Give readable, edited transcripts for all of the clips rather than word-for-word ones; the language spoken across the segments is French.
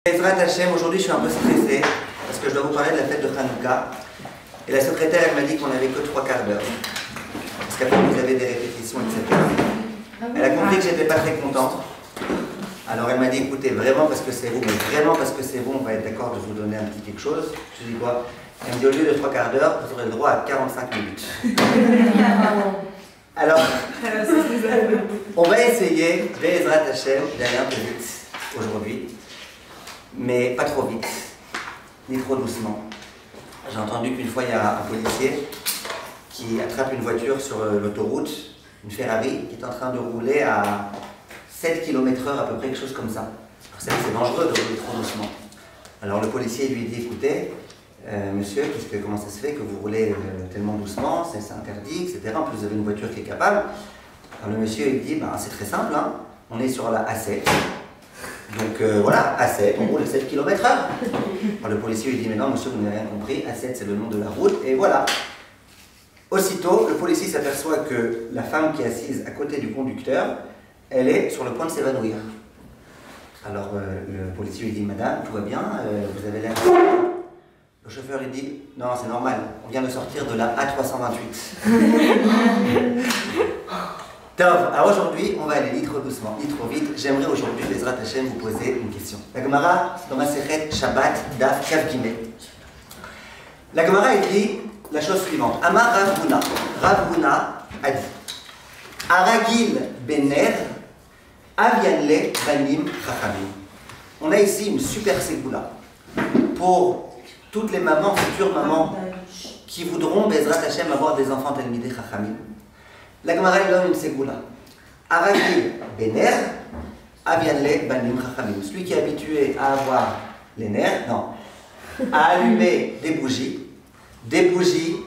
Ezrat Hashem, aujourd'hui je suis un peu stressé parce que je dois vous parler de la fête de Hanouka. Et la secrétaire elle m'a dit qu'on n'avait que 3 quarts d'heure. Parce qu'après vous avez des répétitions, etc. Elle a compris que j'étais pas très contente. Alors elle m'a dit écoutez, vraiment parce que c'est vous, mais vraiment parce que c'est vous, on va être d'accord de vous donner un petit quelque chose. Je dis quoi? Elle me dit au lieu de 3 quarts d'heure, vous aurez le droit à 45 minutes. Alors, on va essayer, Ezrat Hashem, d'aller un peu vite aujourd'hui. Mais pas trop vite, ni trop doucement. J'ai entendu qu'une fois il y a un policier qui attrape une voiture sur l'autoroute, une Ferrari, qui est en train de rouler à 7 km/h à peu près, quelque chose comme ça. C'est dangereux de rouler trop doucement. Alors le policier lui dit écoutez, monsieur, comment ça se fait que vous roulez tellement doucement, c'est interdit, etc. En plus vous avez une voiture qui est capable. Alors le monsieur il dit c'est très simple, hein, on est sur la A7. Donc voilà, A7, on roule à 7 km/h. Alors le policier lui dit mais non monsieur, vous n'avez rien compris, A7 c'est le nom de la route, et voilà. Aussitôt, le policier s'aperçoit que la femme qui est assise à côté du conducteur, elle est sur le point de s'évanouir. Alors le policier lui dit madame, tout va bien, vous avez l'air... Le chauffeur lui dit non, c'est normal, on vient de sortir de la A328. Alors aujourd'hui, on va aller ni trop doucement, ni trop vite. J'aimerais aujourd'hui, Ezrat Hashem, vous poser une question. La Gemara, dans ma Masechet Shabbat, Daf Kav Gimel. La Gemara écrit la chose suivante. Amar Rav Huna. Rav Huna a dit Aragil Bener Avianle Banim Chachamim. On a ici une super ségoula pour toutes les mamans, futures mamans, qui voudront, Bezrat Hashem, avoir des enfants Talmidei Chachamim. La Gemara donne une ségoula. Aragil Bener, Avianle Banim Chachamim. Celui qui est habitué à avoir les nerfs, non, à allumer des bougies. Des bougies,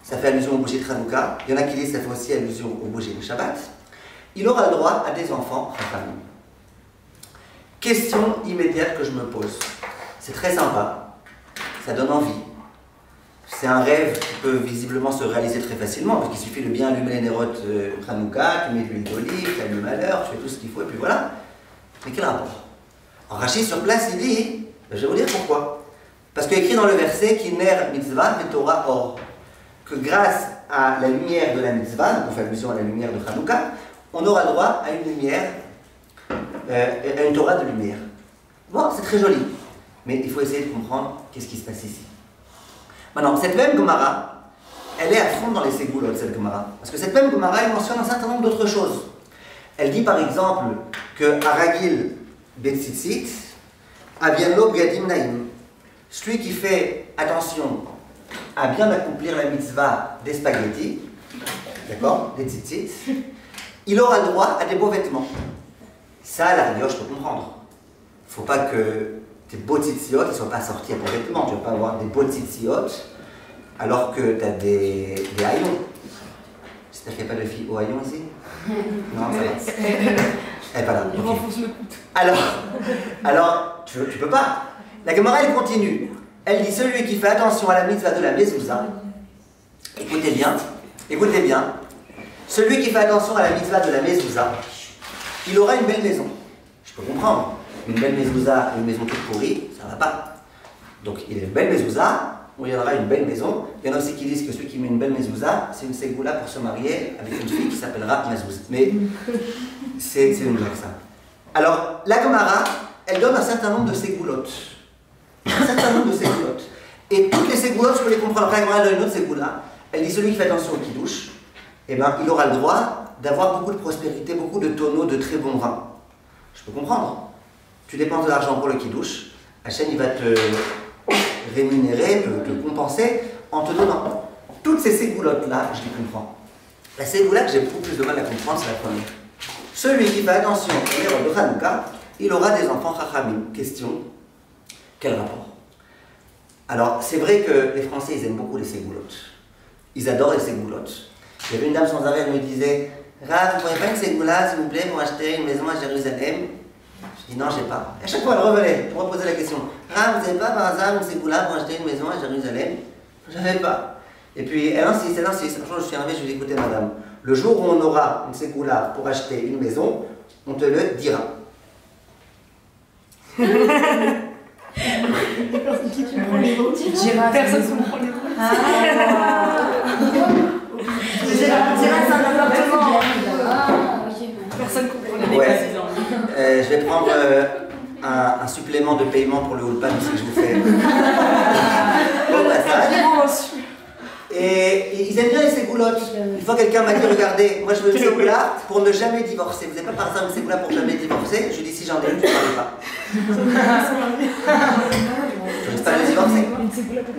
ça fait allusion aux bougies de Hanouka. Il y en a qui disent que ça fait aussi allusion aux bougies de Shabbat. Il aura le droit à des enfants Chachamim. Question immédiate que je me pose. C'est très sympa, ça donne envie. C'est un rêve qui peut visiblement se réaliser très facilement, parce qu'il suffit de bien allumer les nérotes Hanouka, tu mets de l'huile d'olive, tu allumes à l'heure, tu fais tout ce qu'il faut, et puis voilà. Mais quel rapport? En Rashi sur place, il dit, je vais vous dire pourquoi. Parce qu'il est écrit dans le verset, Kiner mitzvah Torah or, que grâce à la lumière de la mitzvah, donc on fait allusion à la lumière de Hanouka, on aura droit à une lumière, à une Torah de lumière. Bon, c'est très joli, mais il faut essayer de comprendre qu'est-ce qui se passe ici. Maintenant, cette même Gemara, elle est à fond dans les ségoulot, cette Gemara. Parce que cette même Gemara, elle mentionne un certain nombre d'autres choses. Elle dit par exemple que Aragil Betzitzit, Avianlo Bgadim Naim, celui qui fait attention à bien accomplir la mitzvah des spaghettis, d'accord, des tzitzit, il aura le droit à des beaux vêtements. Ça, à la rigueur, je peux comprendre. Il ne faut pas que tes beaux tzitziot ne soient pas sortis à tes vêtements. Tu ne vas pas avoir des beaux tzitziot alors que tu as des haillons. J'espère qu'il n'y a pas de filles au haillon ici. Non, ça va. Elle n'est pas là. Okay. Alors tu peux pas. La Gemara, elle continue. Elle dit celui qui fait attention à la mitzvah de la mezouza, écoutez bien, celui qui fait attention à la mitzvah de la mezouza, il aura une belle maison. Je peux comprendre. Une belle mezouza et une maison toute pourrie, ça ne va pas. Donc il y a une belle mezouza, on y aura une belle maison. Il y en a aussi qui disent que celui qui met une belle mezouza, c'est une ségoula pour se marier avec une fille qui s'appellera Mazouz. Mais c'est une blague ça. Alors la Gemara, elle donne un certain nombre de ségoulottes. Et toutes les ségoulottes, je peux les comprendre. Après la Gemara donne une autre ségoula. Elle dit celui qui fait attention au kidouche, eh ben, il aura le droit d'avoir beaucoup de prospérité, beaucoup de tonneaux de très bons vins. Je peux comprendre. Tu dépenses de l'argent pour le kidouche, Hachem il va te rémunérer, te compenser en te donnant. Toutes ces ségoulottes-là, je les comprends. La ségoula que j'ai beaucoup plus de mal à comprendre, c'est la première. Celui qui fait attention aux erreurs de Hanouka, il aura des enfants Chachamim. Question, quel rapport? Alors, c'est vrai que les Français, ils aiment beaucoup les ségoulottes. Ils adorent les ségoulottes. Il y avait une dame sans arrêt, elle me disait Rav, vous ne pourriez pas une ségoula, s'il vous plaît, pour acheter une maison à Jérusalem? Je dis non, j'ai pas. Et à chaque fois, elle revenait pour me poser la question. Rav, vous n'avez pas par hasard une ségoula pour acheter une maison à Jérusalem? Je n'avais pas. Et puis, elle insiste. Un jour, je suis arrivé, je lui ai dit écoutez, madame, le jour où on aura une ségoula pour acheter une maison, on te le dira. qui comprend les mots? Personne ne comprend les mots. Gérard, c'est un appartement. Personne ne comprend les mots. Ouais. Je vais prendre un supplément de paiement pour le Ulpan si je vous fais au passage. Et ils aiment bien les ségoulottes. Une fois quelqu'un m'a dit, regardez, moi je veux une ségoula pour ne jamais divorcer. Vous n'avez pas par exemple une ségoula pour jamais divorcer? Je lui dis, si j'en ai une, je ne parle pas. Je ne veux pas divorcer.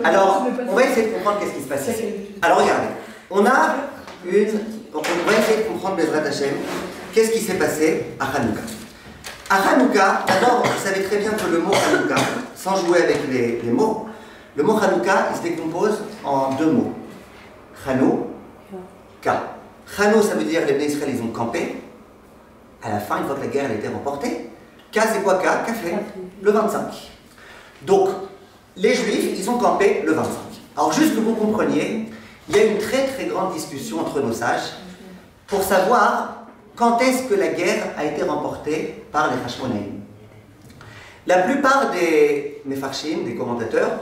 Alors, on va essayer de comprendre qu'est-ce qui se passe ici. Alors regardez, on va essayer de comprendre Bezrat Hashem, qu'est-ce qui s'est passé à Hanouka. À Hanouka, d'abord, vous savez très bien que le mot Hanouka, sans jouer avec les mots, le mot Hanouka, il se décompose en deux mots. Hanouka. Hanou, ça veut dire les Bnei Israël, ils ont campé. À la fin, une fois que la guerre a été remportée. Ka, c'est quoi Ka? Café. Le 25. Donc, les Juifs, ils ont campé le 25. Alors, juste que vous compreniez, il y a une très très grande discussion entre nos sages pour savoir quand est-ce que la guerre a été remportée par les Hashmonaïm. La plupart des Mefarshim, des commentateurs,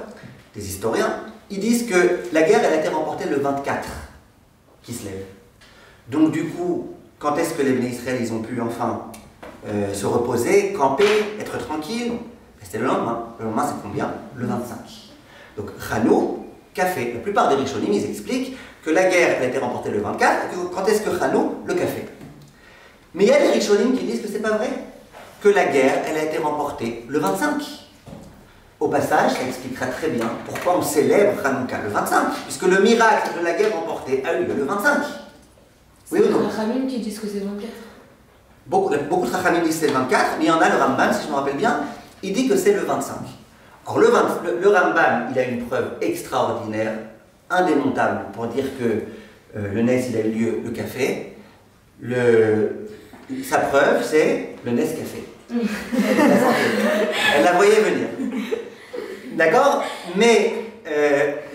des historiens, ils disent que la guerre elle a été remportée le 24 qui se lève. Donc du coup, quand est-ce que les Bnei Israël ils ont pu enfin se reposer, camper, être tranquilles? C'était le lendemain. Le lendemain c'est combien? Le 25. Donc Hanou, café. La plupart des Rishonim ils expliquent que la guerre elle a été remportée le 24 et que quand est-ce que Hanou? Le café. Mais il y a des Rishonim qui disent que c'est pas vrai, que la guerre elle a été remportée le 25. Au passage, ça expliquera très bien pourquoi on célèbre Hanouka le 25, puisque le miracle de la guerre remportée a eu lieu le 25. Oui ou non? C'est les Rachamim qui disent que c'est 24. Beaucoup de Rachamim disent que c'est le 24, mais il y en a, le Rambam, si je me rappelle bien, il dit que c'est le 25. Or, le Rambam, il a une preuve extraordinaire, indémontable, pour dire que le Nes, il a eu lieu le café. Sa preuve, c'est le Nescafé. Elle la voyait venir. D'accord? Mais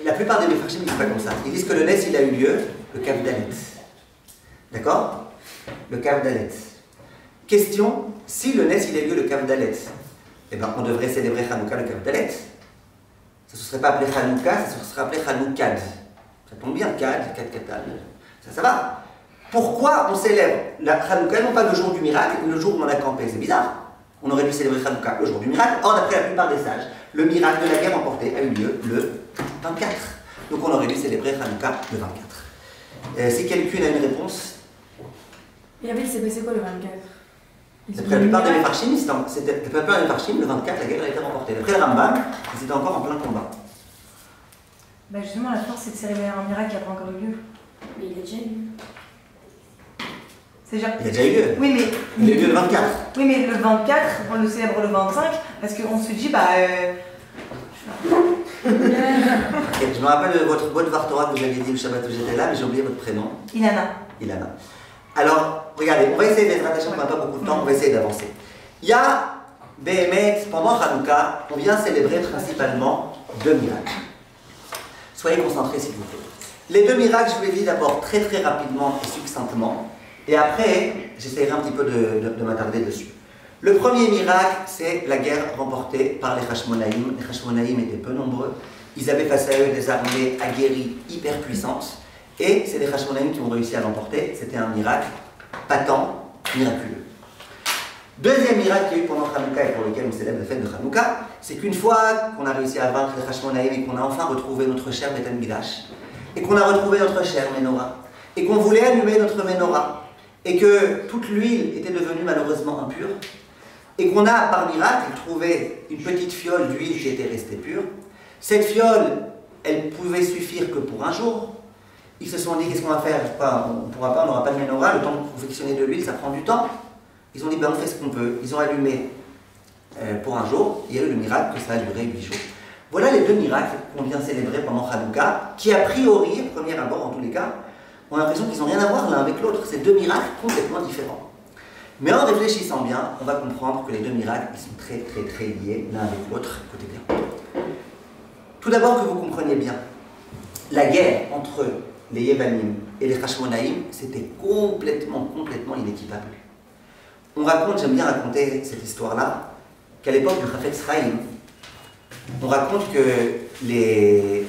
la plupart des Mefarshim ne disent pas comme ça. Ils disent que le Nes, il a eu lieu le Kav Dalet. D'accord? Le Kav Dalet. Question, si le Nes, il a eu lieu le Kav Dalet, eh bien, on devrait célébrer Hanouka le Kav Dalet. Ça ne se serait pas appelé Hanouka, ça se serait appelé Hanoukad. Ça tombe bien, Kad, Katan. Ça va. Pourquoi on célèbre la Hanouka, non pas le jour du miracle, mais le jour où on a campé? C'est bizarre. On aurait dû célébrer Hanouka le jour du miracle. Or, d'après la plupart des sages, le miracle de la guerre remportée a eu lieu le 24. Donc on aurait dû célébrer Hanouka le 24. Si quelqu'un a une réponse? Et la ville, c'est passé quoi le 24? D'après la plupart des Mefarshim, le 24, la guerre a été remportée. D'après le Rambam, ils étaient encore en plein combat. Bah justement, la force, c'est de célébrer un miracle qui n'a pas encore eu lieu. Mais il a déjà eu. Il a déjà eu lieu. Oui, mais... Il a eu lieu le 24. Oui, mais le 24, on le célèbre le 25, parce qu'on se dit, bah... Je me rappelle de votre bonne Vartora que vous aviez dit le Shabbat où j'étais là, mais j'ai oublié votre prénom. Ilana. Alors, regardez, on va essayer d'être attachés, on n'a pas beaucoup de temps, on va essayer d'avancer. Il y a, Béhémet, pendant Hanouka, on vient célébrer principalement deux miracles. Soyez concentrés s'il vous plaît. Les deux miracles, je vous les dis d'abord très très rapidement et succinctement, et après, j'essaierai un petit peu de m'attarder dessus. Le premier miracle, c'est la guerre remportée par les Hashmonaïm. Les Hashmonaïm étaient peu nombreux, ils avaient face à eux des armées aguerries hyper puissantes, et c'est les Hashmonaïm qui ont réussi à l'emporter. C'était un miracle patent, miraculeux. Deuxième miracle qu'il y a eu pendant Hanouka et pour lequel on célèbre la fête de Hanouka, c'est qu'une fois qu'on a réussi à vaincre les Hashmonaïm et qu'on a enfin retrouvé notre cher Beth Amikdash, et qu'on a retrouvé notre chère Ménorah, et qu'on voulait allumer notre Ménorah, et que toute l'huile était devenue malheureusement impure, et qu'on a par miracle trouvé une petite fiole d'huile qui était restée pure. Cette fiole, elle pouvait suffire que pour un jour. Ils se sont dit, qu'est-ce qu'on va faire? On ne pourra pas, on n'aura pas de Ménorah, le temps de confectionner de l'huile, ça prend du temps. Ils ont dit, ben on fait ce qu'on peut. Ils ont allumé pour un jour, et il y a eu le miracle que ça a duré 8 jours. Voilà les deux miracles qu'on vient célébrer pendant Hanouka, qui a priori, premier abord en tous les cas, on a l'impression qu'ils n'ont rien à voir l'un avec l'autre. C'est deux miracles complètement différents. Mais en réfléchissant bien, on va comprendre que les deux miracles, ils sont très très très liés l'un avec l'autre. Écoutez bien. Tout d'abord que vous compreniez bien, la guerre entre les Yévanim et les Hashmonaïm, c'était complètement inéquitable. On raconte, j'aime bien raconter cette histoire-là, qu'à l'époque du Chafetz Chaim, on raconte que les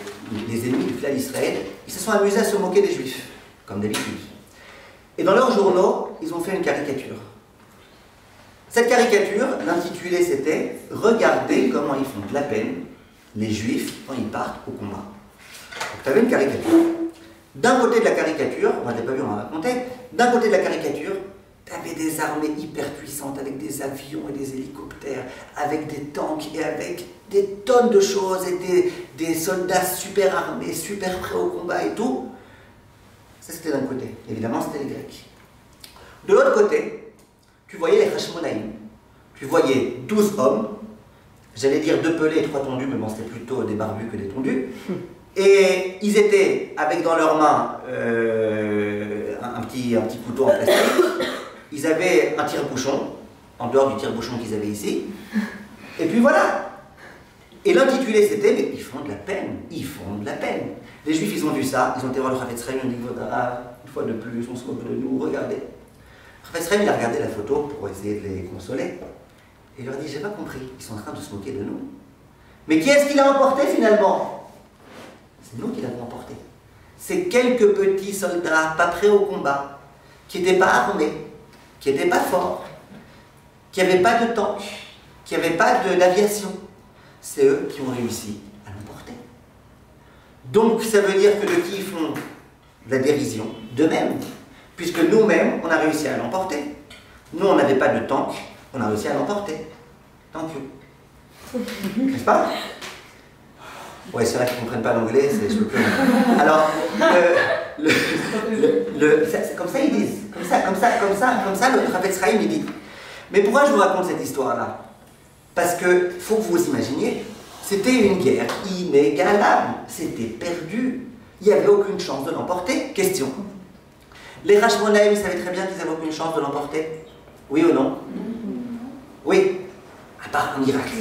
ennemis du clan d'Israël, ils se sont amusés à se moquer des Juifs, comme d'habitude. Et dans leurs journaux, ils ont fait une caricature. Cette caricature, l'intitulé c'était « Regardez comment ils font de la peine les Juifs quand ils partent au combat ». Donc tu avais une caricature. D'un côté de la caricature, on ne l'a pas vu, on l'a raconté, d'un côté de la caricature, tu avais des armées hyper puissantes avec des avions et des hélicoptères, avec des tanks et avec des tonnes de choses et des soldats super armés, super prêts au combat et tout. Ça c'était d'un côté. Évidemment, c'était les Grecs. De l'autre côté, tu voyais les Hashmonaïm. Tu voyais 12 hommes, j'allais dire 2 pelés et 3 tondus, mais bon, c'était plutôt des barbus que des tondus. Et ils étaient avec dans leurs mains un petit couteau en plastique. Ils avaient un tire-bouchon, en dehors du tire-bouchon qu'ils avaient ici. Et puis voilà. Et l'intitulé c'était « Mais ils font de la peine, ils font de la peine ». Les Juifs, ils ont vu ça, ils ont été voir le Chafetz Chaim, ils ont dit « Une fois de plus, on se moque de nous, regardez ». Le Chafetz Chaim, il a regardé la photo pour essayer de les consoler. Et il leur dit « J'ai pas compris, ils sont en train de se moquer de nous. Mais qui est-ce qui l'a emporté finalement ?» C'est nous qui l'avons emporté. C'est quelques petits soldats pas prêts au combat, qui n'étaient pas armés, qui n'étaient pas forts, qui n'avaient pas de tank, qui n'avaient pas d'aviation. C'est eux qui ont réussi à l'emporter. Donc ça veut dire que de qui ils font la dérision? D'eux-mêmes. Puisque nous-mêmes, on a réussi à l'emporter. Nous, on n'avait pas de tank, on a réussi à l'emporter. Thank you. N'est-ce pas? Ouais, c'est vrai qu'ils ne comprennent pas l'anglais, je peux plus. Alors, c'est comme ça ils disent. Comme ça, le Chafetz Chaim il dit. Mais pourquoi je vous raconte cette histoire-là? Parce que, faut que vous vous imaginiez, c'était une guerre inégalable. C'était perdu. Il n'y avait aucune chance de l'emporter. Question. Les Hashmonaïm savaient très bien qu'ils n'avaient aucune chance de l'emporter. Oui ou non? Oui. À part un miracle.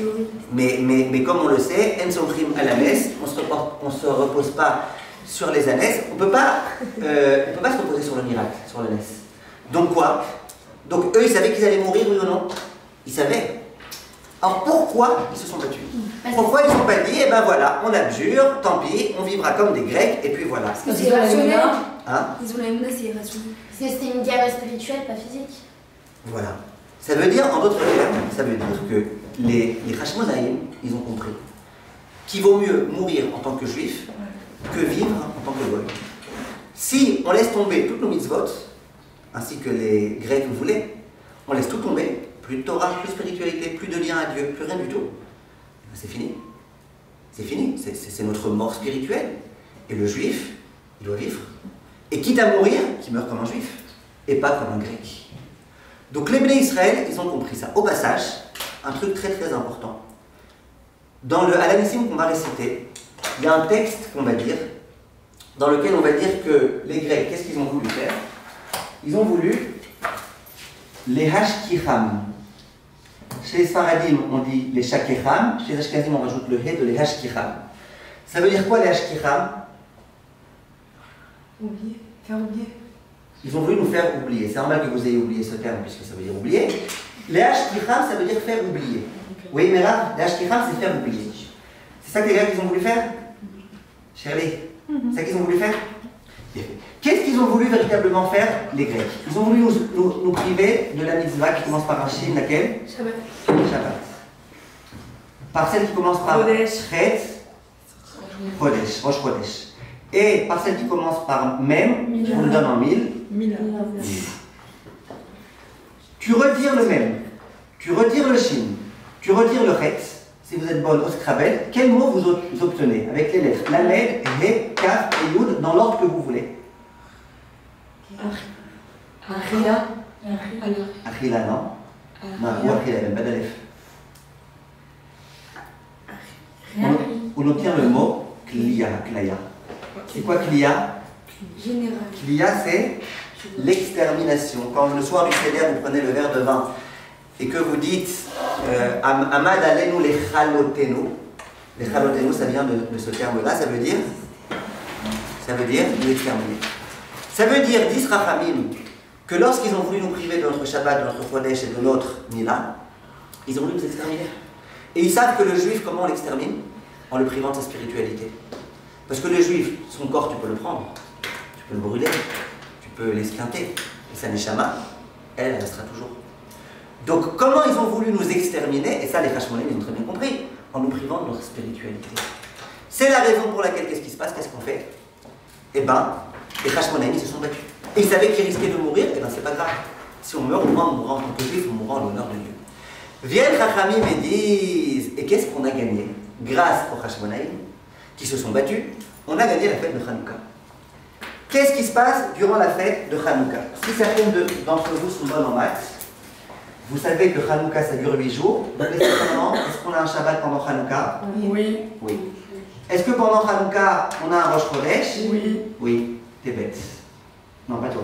Mais comme on le sait, en somrim à la messe, on ne se repose pas sur les ânesses, on ne peut pas se reposer sur le miracle, sur le nes. Donc quoi? Donc eux, ils savaient qu'ils allaient mourir, oui ou non? Ils savaient. Alors pourquoi ils se sont battus? Pourquoi ils ne sont pas dit, eh ben voilà, on abjure, tant pis, on vivra comme des Grecs, et puis voilà. Parce que c'est irrationnel. Hein? Ils ont la menace, c'est irrationnel. Parce que c'était une guerre spirituelle, pas physique. Voilà. Ça veut dire, en d'autres termes, ça veut dire que les Hashmonaïm, ils ont compris qu'il vaut mieux mourir en tant que juif que vivre en tant que goy. Si on laisse tomber toutes nos mitzvot, ainsi que les Grecs voulaient, on laisse tout tomber, plus de Torah, plus de spiritualité, plus de lien à Dieu, plus rien du tout, c'est fini. C'est fini, c'est notre mort spirituelle. Et le juif, il doit vivre. Et quitte à mourir, qu'il meure comme un juif, et pas comme un grec. Donc les Bnei Israël, ils ont compris ça. Au passage, un truc très très important. Dans le Alanissim qu'on va réciter, il y a un texte qu'on va dire, dans lequel on va dire que les Grecs, qu'est-ce qu'ils ont voulu faire? Ils ont voulu les hashkicham. Chez les Sfaradim, on dit les shakecham, chez les Ashkenazim, on rajoute le he de les hashkicham. Ça veut dire quoi les hashkicham? Oublier, faire oublier. Ils ont voulu nous faire oublier. C'est normal que vous ayez oublié ce terme, puisque ça veut dire oublier. Les hashkicham, ça veut dire faire oublier. Oui, mais là, les hashkicham, c'est faire oublier. C'est ça que les Grecs ils ont voulu faire? Shirley, c'est ça qu'ils ont voulu faire? Qu'est-ce qu'ils ont voulu véritablement faire, les Grecs? Ils ont voulu nous priver de la mitzvah qui commence par un shin, laquelle? Shabbat. Shabbat. Par celle qui commence par Chet, Chodesh, Rosh Chodesh. Et par celle qui commence par Mem, je vous le donne en 1000. Tu retires le Mem, tu retires le Shin, tu retires le Chet. Si vous êtes bonne au Scrabble, quel mot vous obtenez avec les lettres Lamed, He, Kaf et Yud dans l'ordre que vous voulez? Achila. Achila, non? Non, ou Achila, même pas d'Aleph. On obtient le mot Kliya, Klaya. C'est quoi Kliya? Général. Kliya, c'est l'extermination. Quand le soir du Seder, vous prenez le verre de vin et que vous dites Amad alenu les chalotenu. Les chalotenu, ça vient de ce terme-là, ça veut dire nous exterminer. Ça veut dire, disent Rachamim, que lorsqu'ils ont voulu nous priver de notre Shabbat, de notre Chodesh et de notre Mila, ils ont voulu nous exterminer. Et ils savent que le juif, comment on l'extermine? En le privant de sa spiritualité. Parce que le juif, son corps, tu peux le prendre, tu peux le brûler, tu peux l'esquinter. Et sa neshama, elle restera toujours. Donc, comment ils ont voulu nous exterminer? Et ça, les Hashmonaïm, ils ont très bien compris, en nous privant de notre spiritualité. C'est la raison pour laquelle, qu'est-ce qui se passe? Qu'est-ce qu'on fait? Eh bien, les Hashmonaïm, ils se sont battus. Et ils savaient qu'ils risquaient de mourir, eh bien, c'est pas grave. Si on meurt, on mourra en tant que juif, on mourra en l'honneur de Dieu. Viennent Chachamim et disent, et qu'est-ce qu'on a gagné? Grâce aux Hashmonaïm, qui se sont battus, on a gagné la fête de Hanouka. Qu'est-ce qui se passe durant la fête de Hanouka? Si certaines d'entre vous sont bonnes en maths, vous savez que Hanouka ça dure 8 jours. Est-ce qu'on a un Shabbat pendant Hanouka? Oui. Oui. Est-ce que pendant Hanouka, on a un Rosh Chodesh? Oui. Oui. T'es bête. Non, pas toi.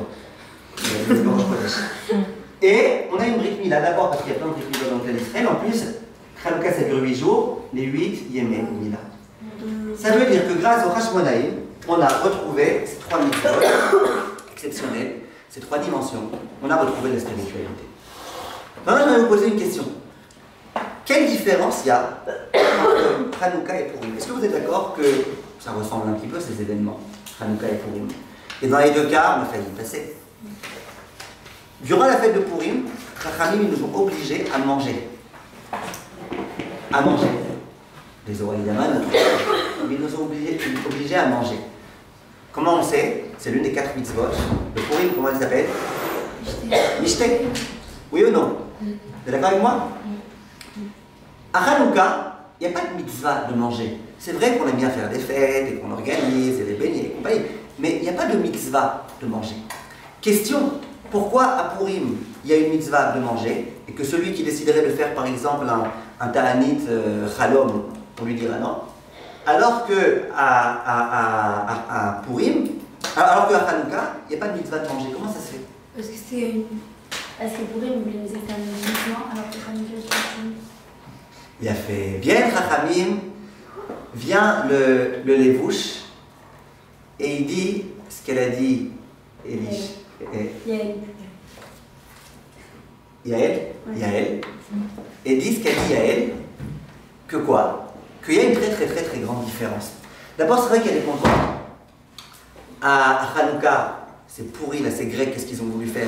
Le Rosh Chodesh. Et on a une Brit Mila d'abord parce qu'il y a plein de Brit Mila dans le clan d'Israël. En plus, Hanouka ça dure 8 jours, les 8 Yemé Mila. Ça veut dire que grâce au Hashmonaïm, on a retrouvé ces 3 mitzvot exceptionnels, ces 3 dimensions. On a retrouvé la spiritualité. Maintenant, je vais vous poser une question. Quelle différence il y a entre Hanouka et Purim? Est-ce que vous êtes d'accord que ça ressemble un petit peu ces événements, Hanouka et Purim? Et dans les deux cas, on a failli y passer. Durant la fête de Purim, Chachamim nous ont obligés à manger. À manger. Les Oraïdaman, ils nous ont obligés à manger. Comment on sait? C'est l'une des 4 mitzvot. Le Purim, comment elle s'appelle? Mishté. Oui ou non? Vous êtes d'accord avec moi? À Hanouka, il n'y a pas de mitzvah de manger. C'est vrai qu'on aime bien faire des fêtes et qu'on organise et des beignets et compagnie, mais il n'y a pas de mitzvah de manger. Question, pourquoi à Purim, il y a une mitzvah de manger et que celui qui déciderait de faire par exemple un ta'anit chalom, on lui dira non, alors que à Purim, alors qu'à Hanouka, il n'y a pas de mitzvah de manger. Comment ça se fait? Parce que c'est une... Parce que pour eux, ils voulaient nous éterniser uniquement, alors que Hanouka, je pense. Il a fait bien Chachamim, vient le Lévouche, et il dit ce qu'elle a dit Yael, et dit ce qu'elle dit Yael, que quoi? Qu'il y a une très grande différence. D'abord, c'est vrai qu'elle est contente. À Hanouka, c'est pourri, là, c'est grec, qu'est-ce qu'ils ont voulu faire?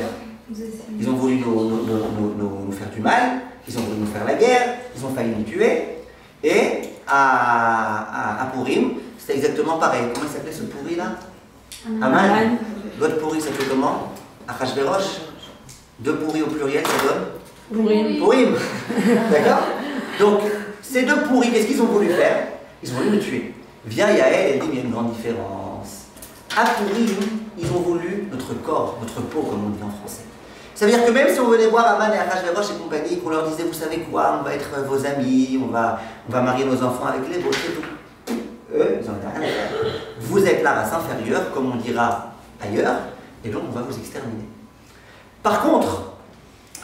Ils ont voulu nous faire du mal, ils ont voulu nous faire la guerre, ils ont failli nous tuer. Et à Purim, c'était exactement pareil. Comment il s'appelait ce pourri là? Aman. L'autre pourri s'appelait comment? Achashverosh. 2 pourris au pluriel, ça donne? Purim. D'accord? Donc, ces 2 pourris, qu'est-ce qu'ils ont voulu faire? Ils ont voulu nous tuer. Vient Yael, elle dit, mais il y a une grande différence. À Purim, ils ont voulu notre corps, notre peau, comme on dit en français. Ça veut dire que même si on venait voir Aman et Achashverosh et compagnie, qu'on leur disait, vous savez quoi, on va être vos amis, on va marier nos enfants avec les vôtres et tout. Eux, ils n'en ont rien à faire. Vous êtes la race inférieure, comme on dira ailleurs, et donc on va vous exterminer. Par contre,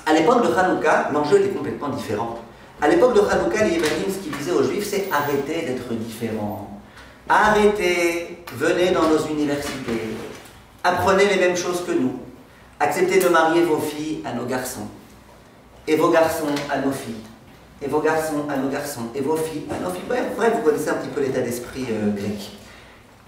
à l'époque de Hanouka, l'enjeu était complètement différent. À l'époque de Hanouka, les Yévanim, ce qu'ils disaient aux Juifs, c'est arrêtez d'être différents. Arrêtez, venez dans nos universités, apprenez les mêmes choses que nous. Acceptez de marier vos filles à nos garçons, et vos garçons à nos filles, et vos garçons à nos garçons, et vos filles à nos filles. Bref, vous connaissez un petit peu l'état d'esprit grec.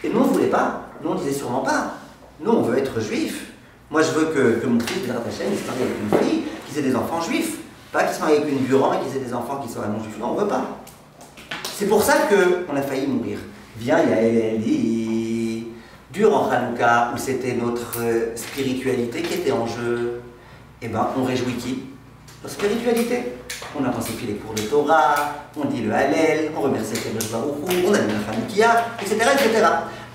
Et nous, on ne voulait pas. Nous, on disait sûrement pas. Nous, on veut être juifs. Moi, je veux que mon fils, Bérat Hachem, il se marie avec une fille, qu'ils aient des enfants juifs. Pas qu'ils se marient avec une Buran et qu'ils aient des enfants qui soient non-juifs. Non, on ne veut pas. C'est pour ça qu'on a failli mourir. Viens, elle dit, durant Hanouka, où c'était notre spiritualité qui était en jeu, eh ben, on réjouit qui? Notre spiritualité. On intensifie les cours de Torah, on dit le Hallel, on remercie le Baruch Hu, on allume la Hanoukia, etc., etc.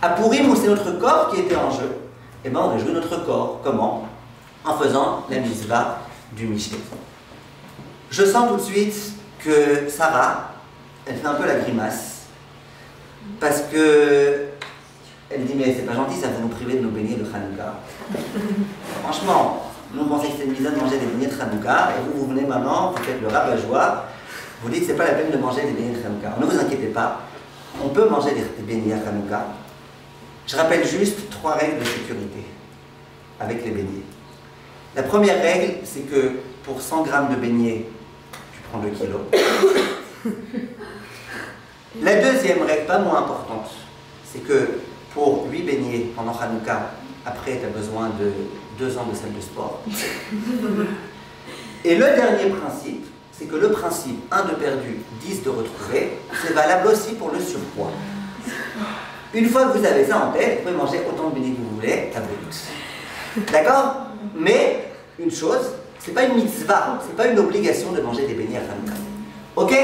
À Purim, où c'est notre corps qui était en jeu, eh ben, on réjouit notre corps. Comment? En faisant la mitzvah du Mishneh. Je sens tout de suite que Sarah, elle fait un peu la grimace, parce que elle dit, mais c'est pas gentil, ça va nous priver de nos beignets de Hanouka. Franchement, nous on pensait que c'était une misère de manger des beignets de Hanouka, et vous venez maintenant, vous faites le rabat-joie, vous dites que c'est pas la peine de manger des beignets de Hanouka. Ne vous inquiétez pas, on peut manger des beignets à Hanouka. Je rappelle juste 3 règles de sécurité avec les beignets. La première règle, c'est que pour 100 grammes de beignets, tu prends 2 kilos. La deuxième règle, pas moins importante, c'est que pour 8 beignets pendant Hanouka, après tu as besoin de 2 ans de salle de sport. Et le dernier principe, c'est que le principe 1 de perdu, 10 de retrouvé, c'est valable aussi pour le surpoids. Une fois que vous avez ça en tête, vous pouvez manger autant de beignets que vous voulez, à brut. D'accord? Mais, une chose, c'est pas une mitzvah, c'est pas une obligation de manger des beignets à Hanouka. Ok?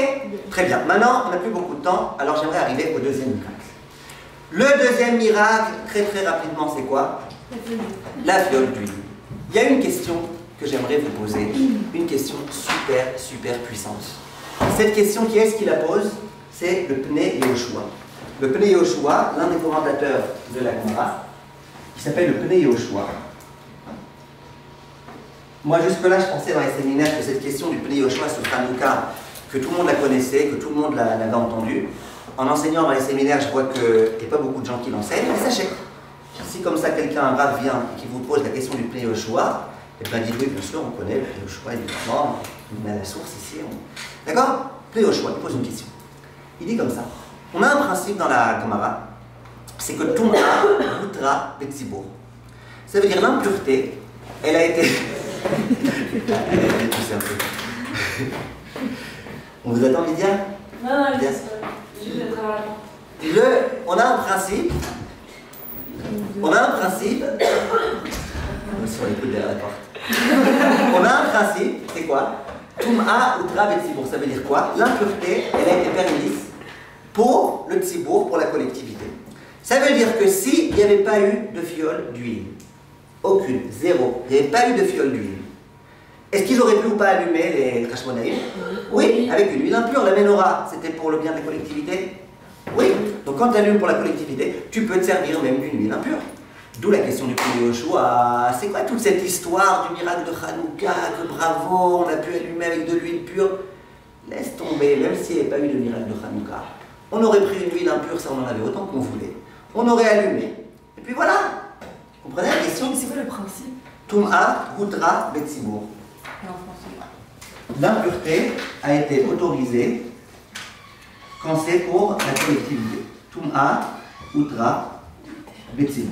Très bien. Maintenant, on n'a plus beaucoup de temps, alors j'aimerais arriver au deuxième miracle. Le deuxième miracle, très rapidement, c'est quoi? La fiole d'huile. Il y a une question que j'aimerais vous poser, une question super puissante. Cette question, qui est-ce qui la pose? C'est le Pnei Yehoshua. Le Pnei Yehoshua, l'un des commentateurs de la Gemara, qui s'appelle le Pnei Yehoshua. Moi, jusque-là, je pensais dans les séminaires que cette question du Pnei Yehoshua sur Hanouka, que tout le monde la connaissait, que tout le monde l'avait entendue. En enseignant dans les séminaires, je vois qu'il n'y a pas beaucoup de gens qui l'enseignent, mais sachez, si comme ça quelqu'un, un rave vient et qui vous pose la question du Pnei Yehoshua, et bien dites oui, bien sûr, on connaît le Pnei Yehoshua, évidemment, on met à la source ici. D'accord? Pnei Yehoshua, il pose une question. Il dit comme ça. On a un principe dans la Gemara, c'est que Tum'a Hutra Betzibur. Ça veut dire l'impureté, elle a été... On vous attend, Lydia? Non, juste le travail. On a un principe. Sur les coudes derrière la porte. On a un principe, c'est quoi? Tum'a Utra Betzibur. Ça veut dire quoi? L'impureté, elle a été permise pour le tzibour, pour la collectivité. Ça veut dire que s'il n'y avait pas eu de fiole d'huile, aucune, zéro, il n'y avait pas eu de fiole d'huile, est-ce qu'ils auraient pu ou pas allumer les Hashmonaïm? Oui, avec une huile impure. La menorah, c'était pour le bien de la collectivité? Oui. Donc quand tu allumes pour la collectivité, tu peux te servir même d'une huile impure. D'où la question du Pnei Yehoshua. C'est quoi toute cette histoire du miracle de Hanouka, que bravo, on a pu allumer avec de l'huile pure? Laisse tomber, même s'il n'y avait pas eu de miracle de Hanouka. On aurait pris une huile impure, ça on en avait autant qu'on voulait. On aurait allumé. Et puis voilà. Vous comprenez la question? C'est quoi le principe? Tum'a Hutra Betzibur. L'impureté a été autorisée quand c'est pour la collectivité. Tum'a Hutra Betzibur.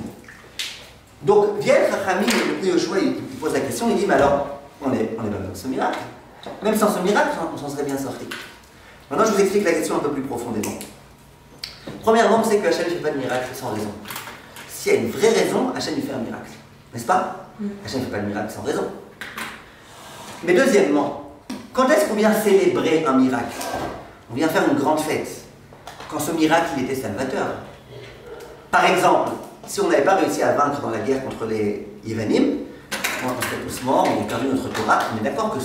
Donc, vient Chachamim, le Pnei Yehoshua, il pose la question, il dit, mais alors, on est pas dans ce miracle. Même sans ce miracle, on s'en serait bien sorti. Maintenant, je vous explique la question un peu plus profondément. Premièrement, c'est que Hachem ne fait pas de miracle sans raison. S'il y a une vraie raison, Hachem il fait un miracle. N'est-ce pas? Hachem ne fait pas de miracle sans raison. Mais deuxièmement, quand est-ce qu'on vient célébrer un miracle? On vient faire une grande fête. Quand ce miracle, il était salvateur. Par exemple, si on n'avait pas réussi à vaincre dans la guerre contre les Yévanim, on serait tous morts, on aurait perdu notre Torah, on est d'accord que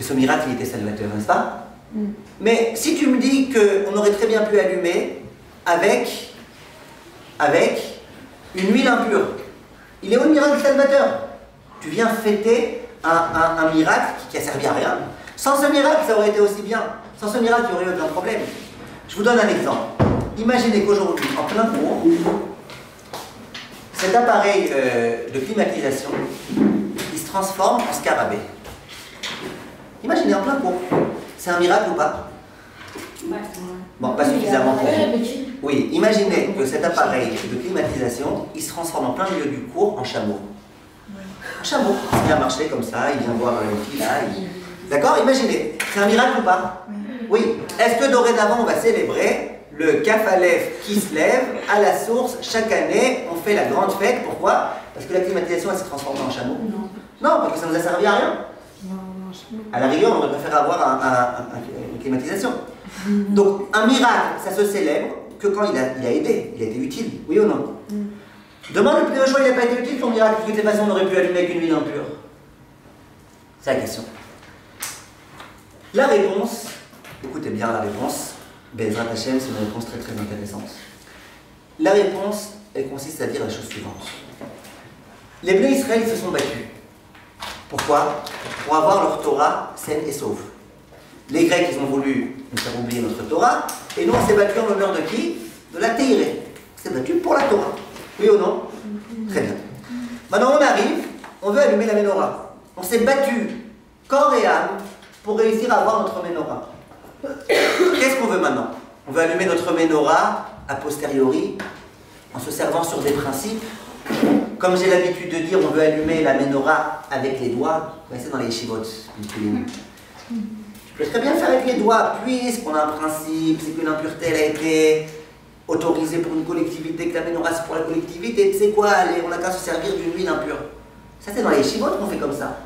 ce miracle, il était salvateur, n'est-ce pas? Mais si tu me dis qu'on aurait très bien pu allumer avec une huile impure, il est où le miracle salvateur? Tu viens fêter un miracle qui a servi à rien. Sans ce miracle, ça aurait été aussi bien. Sans ce miracle, il n'y aurait eu aucun problème. Je vous donne un exemple. Imaginez qu'aujourd'hui, en plein cours, cet appareil de climatisation, il se transforme en scarabée. Imaginez en plein cours. C'est un miracle ou pas? Bon, pas suffisamment pour vous. Oui, imaginez que cet appareil de climatisation, il se transforme en plein milieu du cours en chameau. Un chameau, il vient marcher comme ça, il vient voir le fil là. D'accord? Imaginez, c'est un miracle ou pas? Oui. Est-ce que dorénavant on va célébrer le Kaf Aleph qui se lève à la source chaque année? On fait la grande fête. Pourquoi? Parce que la climatisation elle s'est transformée en chameau? Non, parce que ça nous a servi à rien. À la rigueur, on aurait préféré avoir une climatisation. Donc, un miracle, ça se célèbre que quand il a aidé, il a été utile, oui ou non? Demande le Pnei Yehoshua, il n'a pas été utile ton miracle, de toutes les façons, on aurait pu allumer avec une huile impure. C'est la question. La réponse, écoutez bien la réponse, Bezrat Hashem, c'est une réponse très intéressante. La réponse, elle consiste à dire la chose suivante. Les Bnei Israël se sont battus. Pourquoi? Pour avoir leur Torah saine et sauve. Les Grecs, ils ont voulu nous faire oublier notre Torah, et nous, on s'est battu en l'honneur de qui? De la Teiré. On s'est battu pour la Torah. Oui ou non? Très bien. Maintenant, on arrive, on veut allumer la menorah. On s'est battu, corps et âme, pour réussir à avoir notre menorah. Qu'est-ce qu'on veut maintenant? On veut allumer notre menorah a posteriori, en se servant sur des principes. Comme j'ai l'habitude de dire, on veut allumer la menorah avec les doigts. Vous voyez, c'est dans les yeshivot. Tu peux très bien faire avec les doigts, puisqu'on a un principe, c'est que l'impureté, elle a été autorisée pour une collectivité, que la menorah c'est pour la collectivité. Tu sais quoi, allez, on n'a qu'à se servir d'une huile impure. Ça, c'est dans les yeshivot qu'on fait comme ça.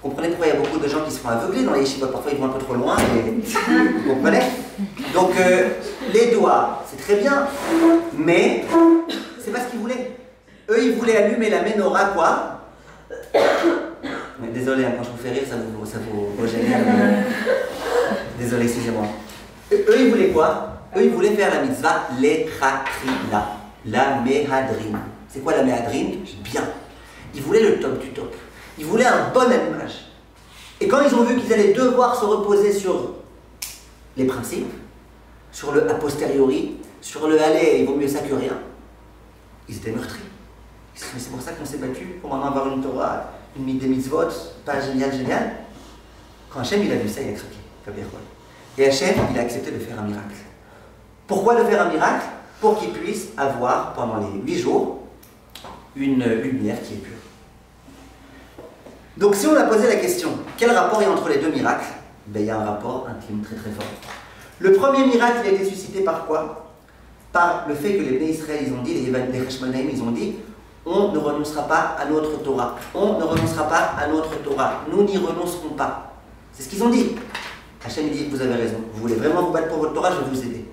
Vous comprenez pourquoi il y a beaucoup de gens qui se font aveugler dans les yeshivot. Parfois, ils vont un peu trop loin. Vous comprenez? Donc, les doigts, c'est très bien, mais c'est pas ce qu'ils voulaient. Eux, ils voulaient allumer la menorah, quoi? Désolé, hein, quand je vous fais rire, ça vous gêne. Désolé, excusez-moi. Eux, ils voulaient quoi? Eux, ils voulaient faire la mitzvah lechatrila, la mehadrin. C'est quoi la mehadrin? Bien. Ils voulaient le top du top. Ils voulaient un bon allumage. Et quand ils ont vu qu'ils allaient devoir se reposer sur les principes, sur le a posteriori, sur le aller, il vaut mieux ça que rien, ils étaient meurtris. C'est pour ça qu'on s'est battu pour maintenant avoir une Torah, des mitzvot, pas génial. Quand Hachem il a vu ça, il a craqué. Et Hachem il a accepté de faire un miracle. Pourquoi de faire un miracle? Pour qu'il puisse avoir pendant les 8 jours une lumière qui est pure. Donc si on a posé la question, quel rapport il y a entre les deux miracles? Ben, il y a un rapport intime très très fort. Le premier miracle il a été suscité par quoi? Par le fait que les Bnei Israël ils ont dit, les Hashmonaïm ils ont dit, on ne renoncera pas à notre Torah. On ne renoncera pas à notre Torah. Nous n'y renoncerons pas. C'est ce qu'ils ont dit. Hachem dit, vous avez raison. Vous voulez vraiment vous battre pour votre Torah, je vais vous aider.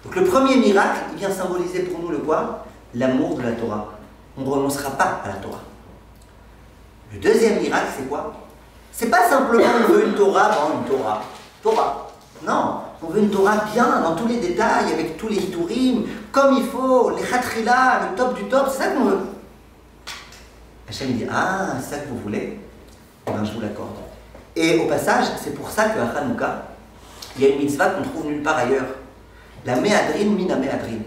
Donc le premier miracle, il vient symboliser pour nous le quoi? L'amour de la Torah. On ne renoncera pas à la Torah. Le deuxième miracle, c'est quoi? C'est pas simplement on veut une Torah, Torah. Non, on veut une Torah bien, dans tous les détails, avec tous les hiturim, comme il faut, les chatrila, le top du top, c'est ça qu'on veut. Hachem dit, ah, c'est ça que vous voulez? Eh bien, je vous l'accorde. Et au passage, c'est pour ça qu'à Hanouka, il y a une mitzvah qu'on trouve nulle part ailleurs. La méadrin mina méadrin.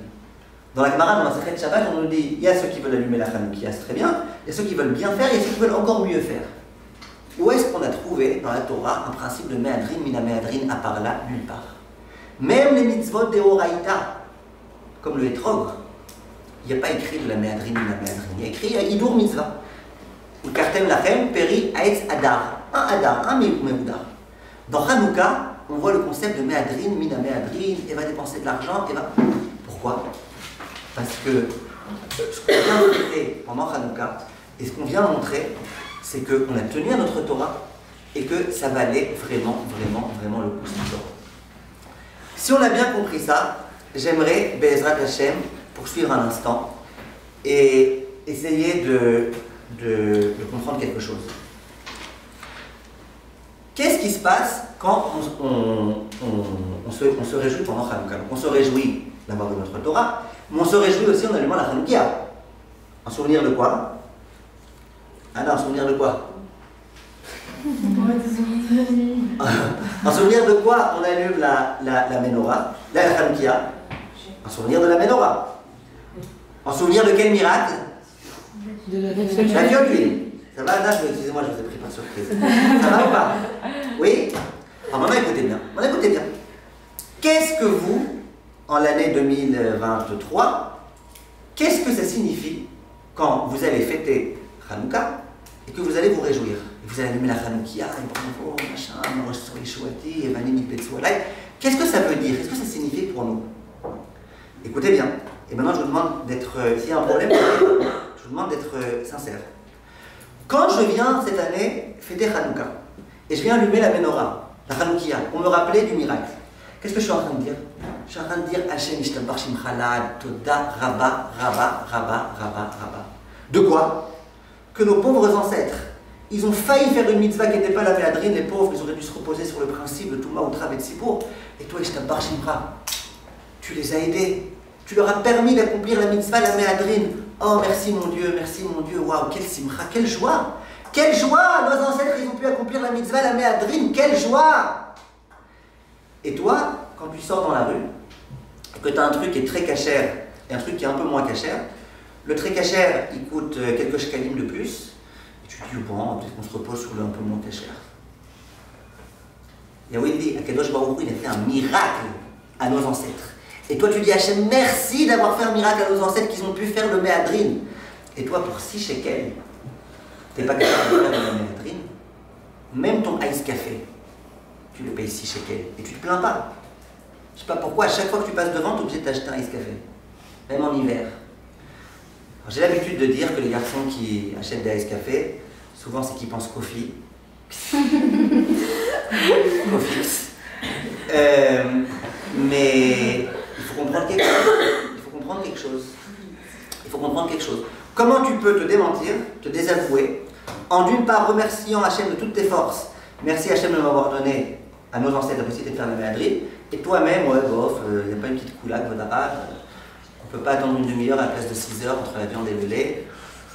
Dans la Gemara, dans la Sechet Shabbat, on nous dit, il y a ceux qui veulent allumer la Hanoukia, c'est très bien, il y a ceux qui veulent bien faire, et il y a ceux qui veulent encore mieux faire. Où est-ce qu'on a trouvé dans la Torah un principe de méadrin mina méadrin à part là? Nulle part. Même les mitzvot de Horaïta, comme le Hétrog, il n'y a pas écrit de la méadrin mina méadrin, il y a écrit Idur mitzvah. Ou Kartem Lachem, Peri, Aetz Adar. Un Meudar. Dans Hanouka, on voit le concept de Méadrin, Mina Méadrin, et va dépenser de l'argent, et va. Pourquoi? Parce que ce qu'on vient montrer pendant Hanouka, et ce qu'on vient montrer, c'est qu'on a tenu à notre Torah, et que ça valait vraiment le coup du Torah. Si on a bien compris ça, j'aimerais, Be'ezrat Hashem, poursuivre un instant, et essayer de comprendre quelque chose. Qu'est-ce qui se passe quand on se réjouit pendant Hanouka? On se réjouit d'avoir de notre Torah, mais on se réjouit aussi en allumant la Hanoukia. En souvenir de quoi? Ah non, en souvenir de quoi? En souvenir de quoi on allume la menorah, la Hanoukia? En souvenir de la menorah. En souvenir de quel miracle? La fiole d'huile. Ça va, Anna? Excusez-moi, je vous ai pris par surprise. Ça va ou pas? Oui? Alors maintenant, écoutez bien. Qu'est-ce que vous, en l'année 2023, qu'est-ce que ça signifie quand vous allez fêter Hanouka et que vous allez vous réjouir? Et vous allez allumer la Hanoukia, et bravo, machin, et Vanim qu'est-ce que ça veut dire? Qu'est-ce que ça signifie pour nous? Écoutez bien. Et maintenant, je vous demande d'être, s'il y a un problème, je vous demande d'être sincère. Quand je viens cette année fêter Hanouka, et je viens allumer la menorah, la Hanoukia, pour me rappeler du miracle, qu'est-ce que je suis en train de dire? Je suis en train de dire Hashem Ishtabar Shimchalad, Toda, Rabba. De quoi? Que nos pauvres ancêtres, ils ont failli faire une mitzvah qui n'était pas la méadrine, les pauvres, ils auraient dû se reposer sur le principe de Touma, Outra, Betsibour, et toi Ishtabar Shimcha, tu les as aidés. Tu leur as permis d'accomplir la mitzvah, la méadrine. Oh, merci mon Dieu, waouh, quelle simcha, quelle joie! Quelle joie! Nos ancêtres, ils ont pu accomplir la mitzvah, la méadrine, quelle joie! Et toi, quand tu sors dans la rue, et que tu as un truc qui est très cachère et un truc qui est un peu moins cachère, le très cachère, il coûte quelques shekalim de plus, et tu te dis, bon, peut-être qu'on se repose sur le un peu moins cachère. Yahweh dit, Akadosh Baruch Hu, il a fait un miracle à nos ancêtres. Et toi, tu dis, Hachem, merci d'avoir fait un miracle à nos ancêtres qu'ils ont pu faire le Méhadrin. Et toi, pour 6 shekels, tu n'es pas capable de faire le Méhadrin. Même ton ice café, tu le payes 6 shekels. Et tu ne te plains pas. Je ne sais pas pourquoi, à chaque fois que tu passes devant, tu es obligé de t'acheter un ice café. Même en hiver. J'ai l'habitude de dire que les garçons qui achètent des ice café, souvent c'est qu'ils pensent Kofi. Kofi. Mais il faut comprendre quelque chose. Il faut comprendre quelque chose. Il faut comprendre quelque chose. Comment tu peux te démentir, te désavouer, en d'une part remerciant Hachem de toutes tes forces, merci Hachem de m'avoir donné à nos ancêtres la possibilité de faire le Méhadrin, et toi-même, ouais, bof, il n'y a pas une petite coulaque, voilà, on ne peut pas attendre une demi-heure à la place de 6 heures entre la viande et le lait.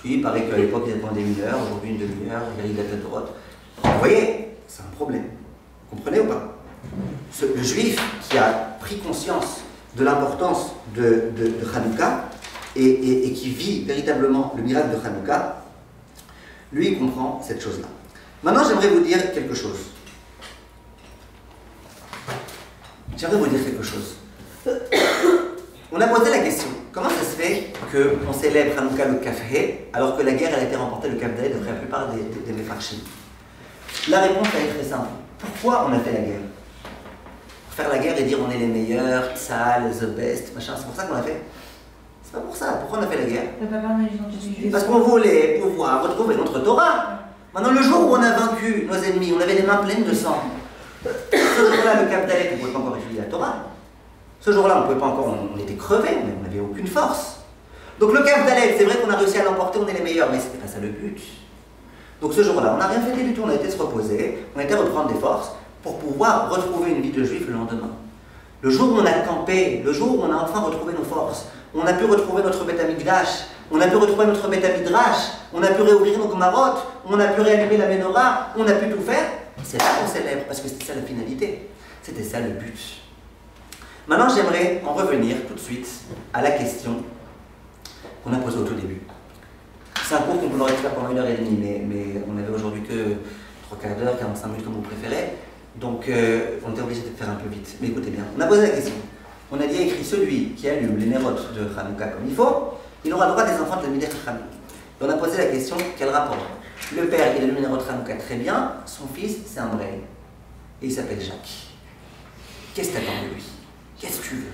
Puis il paraît qu'à l'époque il attendait 1 heure, aujourd'hui une demi-heure, il y a la tête droite. Vous voyez, c'est un problème. Vous comprenez ou pas? Le juif qui a pris conscience de l'importance de Hanouka et qui vit véritablement le miracle de Hanouka, lui il comprend cette chose-là. Maintenant j'aimerais vous dire quelque chose. On a posé la question, comment ça se fait qu'on célèbre Hanouka le Kafhe alors que la guerre elle a été remportée le Kafhe d'après la plupart des Mefarchim? La réponse elle est très simple. Pourquoi on a fait la guerre? Pour faire la guerre et dire on est les meilleurs, Tzahal, the best, machin, c'est pour ça qu'on l'a fait? C'est pas pour ça. Pourquoi on a fait la guerre? Parce qu'on voulait pouvoir retrouver notre Torah. Maintenant, le jour où on a vaincu nos ennemis, on avait les mains pleines de sang. Ce jour-là, le Kaf Dalet, on ne pouvait pas encore étudier la Torah. Ce jour-là, on ne pouvait pas encore, on était crevés, mais on n'avait aucune force. Donc le Kaf Dalet, c'est vrai qu'on a réussi à l'emporter, on est les meilleurs, mais c'était pas ça le but. Donc ce jour-là, on n'a rien fait du tout, on a été se reposer, on a été reprendre des forces pour pouvoir retrouver une vie de juif le lendemain. Le jour où on a campé, le jour où on a enfin retrouvé nos forces, on a pu retrouver notre Beth Amikdash, on a pu retrouver notre Beth Midrash, on a pu réouvrir nos Gemarot, on a pu réallumer la Menorah, on a pu tout faire. C'est là qu'on célèbre, parce que c'était ça la finalité. C'était ça le but. Maintenant, j'aimerais en revenir tout de suite à la question qu'on a posée au tout début. C'est un cours qu'on aurait pu faire pendant 1h30, mais on avait aujourd'hui que 3 quarts d'heure, 45 minutes comme vous préférez. Donc, on était obligé de faire un peu vite. Mais écoutez bien, on a posé la question. On a dit écrit celui qui allume les nérotes de Hanouka comme il faut, il aura le droit des enfants de la Mideh Chachamim. On a posé la question, quel rapport? Le père, il allume les nérotes de Hanouka très bien, son fils, c'est un Braille. Et il s'appelle Jacques. Qu'est-ce que t'attends de lui? Qu'est-ce que tu veux?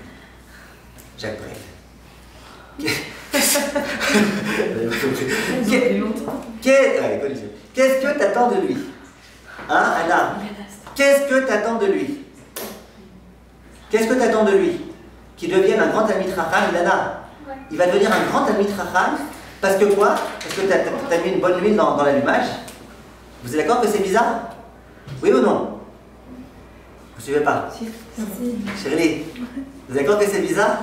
Jacques Braille. Qu'est-ce que t'attends de lui? Hein, Anna? Qu'est-ce que t'attends de lui? Qu'est-ce que t'attends de lui? Qu'il devienne un grand ami de Chacham, Anna? Ouais. Il va devenir un grand ami de Chacham parce que quoi? Parce que t'as mis une bonne huile dans l'allumage? Vous êtes d'accord que c'est bizarre? Oui ou non? Vous suivez pas? Si. Chérie, vous êtes d'accord que c'est bizarre?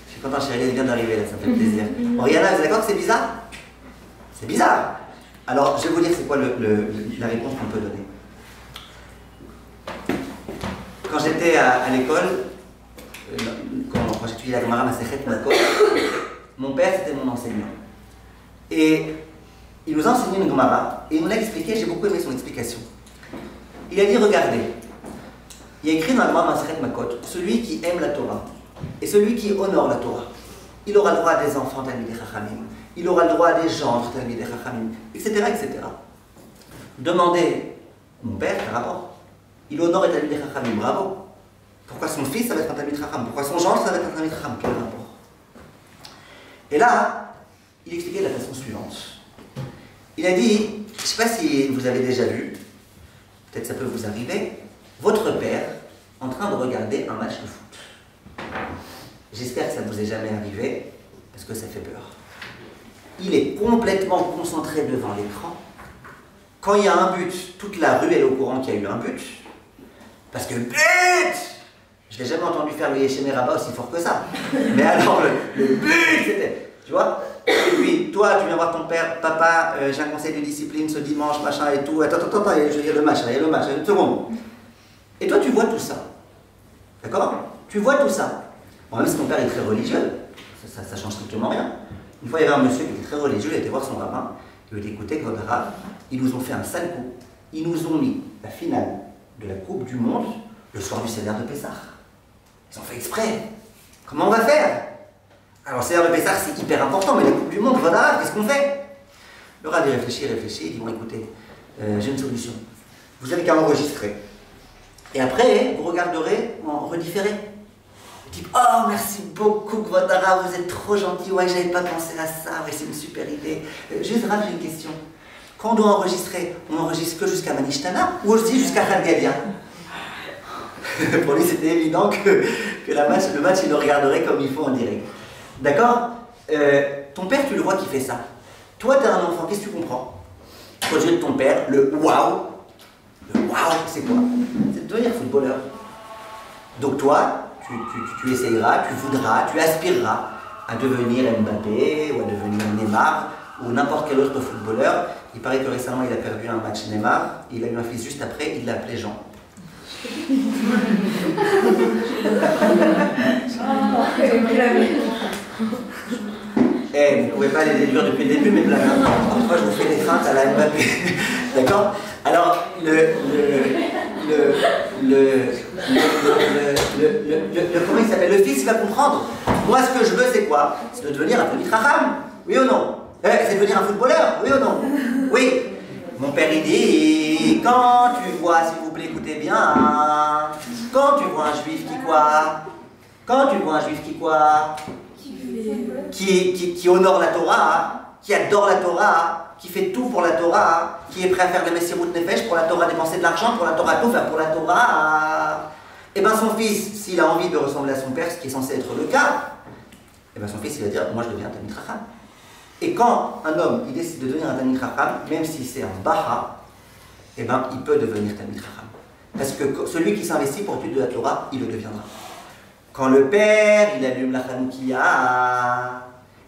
Je suis content, Chérie, elle vient d'arriver là, ça me fait plaisir. Oriana, vous êtes d'accord que c'est bizarre? C'est bizarre. Alors, je vais vous dire c'est quoi la réponse qu'on peut donner. Quand j'étais à l'école, quand j'étudiais la Gemara Masechet Makot, mon père c'était mon enseignant. Et il nous a enseigné une Gemara et il nous l'a expliqué, j'ai beaucoup aimé son explication. Il a dit regardez, il y a écrit dans la Gemara Masechet Makot, celui qui aime la Torah et celui qui honore la Torah, il aura le droit à des enfants Talmidei Chachamim, il aura le droit à des gendres Talmidei Chachamim, etc., etc. Demandez, mon père, quel rapport? Il honore et Talmidei Chachamim, bravo. Pourquoi son fils, ça va être un Talmidei Chacham? Pourquoi son gendre, ça va être un Talmidei Chacham? Quel rapport? Et là, il expliquait de la façon suivante. Il a dit, je ne sais pas si vous avez déjà vu, peut-être ça peut vous arriver, votre père en train de regarder un match de foot. J'espère que ça ne vous est jamais arrivé, parce que ça fait peur. Il est complètement concentré devant l'écran. Quand il y a un but, toute la rue est au courant qu'il y a eu un but. Parce que but! Je n'ai jamais entendu faire le Yeshéné Rabbah aussi fort que ça. Mais alors, le but, c'était... Tu vois? Et puis, toi, tu viens voir ton père, papa, j'ai un conseil de discipline ce dimanche, machin et tout. Attends, il y a le match, une seconde. Et toi, tu vois tout ça. D'accord? Tu vois tout ça. Bon, même si ton père est très religieux, ça change strictement rien. Une fois, il y avait un monsieur qui était très religieux, il était voir son rabbin. Il lui a dit, écoutez, votre rabbin, ils nous ont fait un sale coup. Ils nous ont mis la finale de la Coupe du Monde le soir du Seder de Pessah. Ils ont fait exprès. Comment on va faire? Alors, le Seder de Pessah, c'est hyper important, mais la Coupe du Monde, voilà, qu'est-ce qu'on fait? Le Rav, il réfléchit, il dit, bon, écoutez, j'ai une solution. Vous avez qu'à enregistrer. Et après, vous regarderez en redifféré. Vous dites, oh, merci beaucoup, Kvodara, vous êtes trop gentil. Ouais, j'avais pas pensé à ça. Ouais, c'est une super idée. Juste, Rav, j'ai une question. Quand on doit enregistrer, on enregistre que jusqu'à Manishtana ou aussi jusqu'à Khan Gadia? Pour lui, c'était évident que le match, il le regarderait comme il faut en direct. D'accord? Ton père, tu le vois qui fait ça. Toi, tu as un enfant, qu'est-ce que tu comprends? Au jeu de ton père, le waouh. Le waouh, c'est quoi? C'est de devenir footballeur. Donc toi, tu essayeras, tu voudras, tu aspireras à devenir Mbappé ou à devenir Neymar ou n'importe quel autre footballeur. Il paraît que récemment, il a perdu un match Neymar. Il a eu un fils juste après, il l'a appelé Jean. Eh, vous ne pouvez pas les déduire depuis le début, mais là, parfois je vous fais des feintes à la Mbappé. D'accord? Alors, comment il s'appelle? Le fils, il va comprendre. Moi, ce que je veux, c'est quoi? C'est de devenir un Talmid Chacham. Oui ou non? C'est de devenir un footballeur. Oui ou non? Oui. Mon père, il dit, quand tu vois, s'il vous plaît, écoutez bien, quand tu vois un juif qui quoi? Quand tu vois un juif qui quoi? Qui honore la Torah, qui adore la Torah, qui fait tout pour la Torah, qui est prêt à faire des Messirut Nefesh pour la Torah, dépenser de l'argent pour la Torah, tout faire pour la Torah. Et bien son fils, s'il a envie de ressembler à son père, ce qui est censé être le cas, et bien son fils il va dire, moi je deviens un Talmid Chacham. Et quand un homme il décide de devenir un Talmid Chacham, même si c'est un Baha, et bien il peut devenir Talmid Chacham. Parce que celui qui s'investit pour l'étude de la Torah, il le deviendra. Quand le père, il allume la Hanoukia,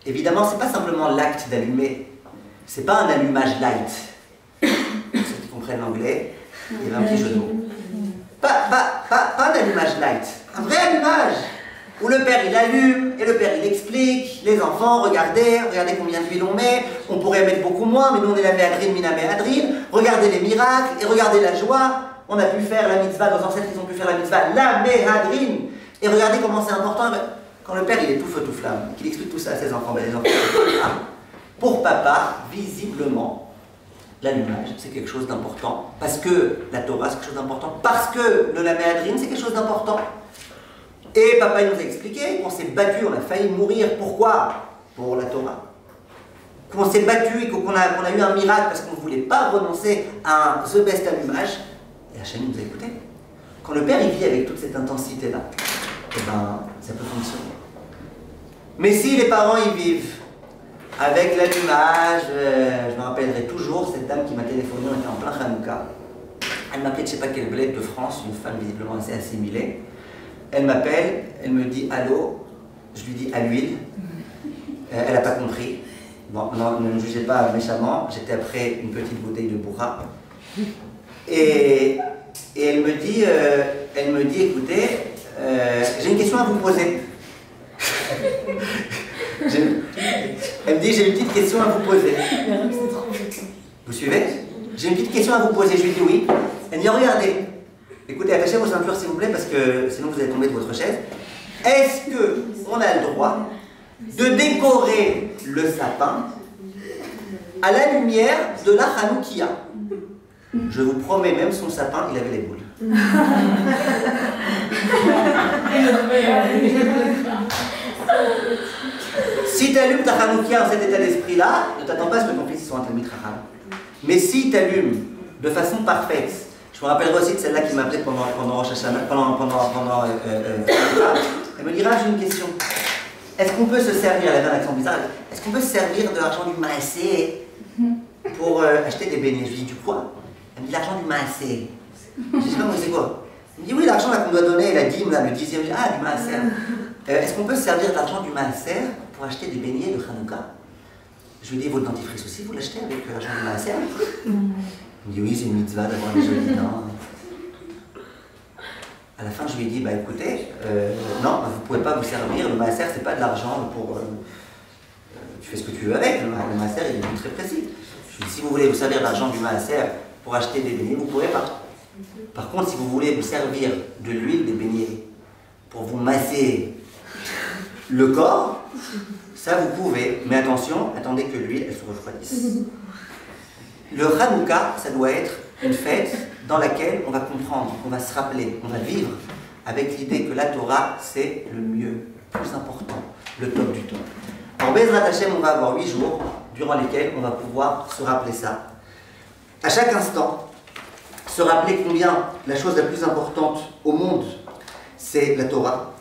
évidemment, c'est pas simplement l'acte d'allumer, c'est pas un allumage light. Ceux qui comprennent l'anglais, il y avait un petit jeu de mots. Pas un allumage light, un vrai allumage, où le père il allume, et le père il explique, les enfants, regardez combien d'huile on met, on pourrait mettre beaucoup moins, mais nous on est la méhadrine, mina méhadrine, regardez les miracles, et regardez la joie, on a pu faire la mitzvah, nos ancêtres ils ont pu faire la mitzvah, la méhadrine. Et regardez comment c'est important, quand le père il est tout feu tout flamme, qu'il explique tout ça à ses enfants, ben les enfants, pour papa, visiblement, l'allumage c'est quelque chose d'important, parce que la Torah c'est quelque chose d'important, parce que le Laméadrine c'est quelque chose d'important. Et papa il nous a expliqué qu'on s'est battu, on a failli mourir, pourquoi? Pour la Torah. Qu'on s'est battu et qu'on a eu un miracle parce qu'on ne voulait pas renoncer à un The Best allumage, et Hachem nous a écoutés. Quand le père il vit avec toute cette intensité-là, eh ben, ça peut fonctionner. Mais si les parents y vivent avec l'allumage, je me rappellerai toujours cette dame qui m'a téléphoné, on était en plein Hanouka. Elle m'appelait de je ne sais pas quel bled de France, une femme visiblement assez assimilée. Elle m'appelle, elle me dit allô, je lui dis à l'huile. Elle n'a pas compris. Bon, non, ne me jugez pas méchamment, j'étais après une petite bouteille de bourra. Et elle me dit écoutez, j'ai une question à vous poser. Elle me dit j'ai une petite question à vous poser. Vous suivez? J'ai une petite question à vous poser. Je lui dis oui. Elle me dit regardez, écoutez, attachez vos ceintures s'il vous plaît parce que sinon vous allez tomber de votre chaise. Est-ce qu'on a le droit de décorer le sapin à la lumière de la Hanoukia? Je vous promets, même son sapin, il avait les boules. Si tu allumes ta Hanoukia en cet état d'esprit-là, ne t'attends pas à ce que ton fils soit un Talmid Chacham. Mais si tu allumes de façon parfaite, je me rappellerai aussi de celle-là qui m'appelait pendant Rosh Hashanah, elle me dira j'ai une question. Est-ce qu'on peut se servir, elle avait un accent bizarre, est-ce qu'on peut se servir de l'argent du Maasé pour acheter des beignets? Je lui dis du quoi? Elle me dit l'argent du Maasé. Je dis non mais c'est quoi? Elle me dit oui l'argent qu'on doit donner, la dîme, là, le 10e, je dis ah du Maaser. Est-ce qu'on peut se servir de l'argent du Maaser pour acheter des beignets de Hanouka? Je lui dis votre dentifrice aussi, vous l'achetez avec l'argent du Maaser? Il me dit oui c'est une mitzvah d'avoir des jolis dents. À la fin je lui ai dit bah écoutez, non vous ne pouvez pas vous servir, le Maaser c'est pas de l'argent pour... tu fais ce que tu veux avec, le Maaser il est très précis. Je lui ai dit si vous voulez vous servir de l'argent du Maaser pour acheter des beignets, vous ne pourrez pas. Par contre, si vous voulez vous servir de l'huile des beignets pour vous masser le corps, ça vous pouvez, mais attention, attendez que l'huile elle se refroidisse. Le Hanouka, ça doit être une fête dans laquelle on va comprendre, on va se rappeler, on va vivre avec l'idée que la Torah, c'est le mieux, le plus important, le top du top. En Bezrat Hashem, on va avoir 8 jours durant lesquels on va pouvoir se rappeler ça. À chaque instant, se rappeler combien la chose la plus importante au monde, c'est la Torah.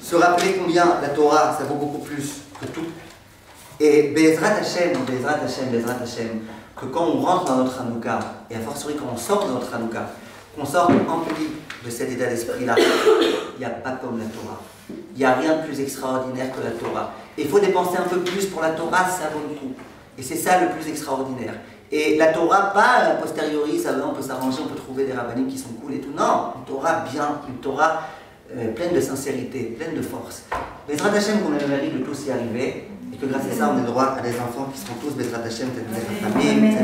Se rappeler combien la Torah, ça vaut beaucoup plus que tout. Et Bezrat Hashem, que quand on rentre dans notre Hanouka, et a fortiori quand on sort de notre Hanouka, qu'on sort empli de cet état d'esprit-là, il n'y a pas comme la Torah. Il n'y a rien de plus extraordinaire que la Torah. Et il faut dépenser un peu plus pour la Torah, ça vaut le coup. Et c'est ça le plus extraordinaire. Et la Torah, pas a posteriori, ça va, on peut s'arranger, on peut trouver des rabbinim qui sont cool et tout. Non, une Torah bien, une Torah pleine de sincérité, pleine de force. Bezrat Hashem, qu'on a le mérite de tous y arriver, et que grâce à ça, on ait droit à des enfants qui seront tous Bezrat Hashem, Tadmir Famille,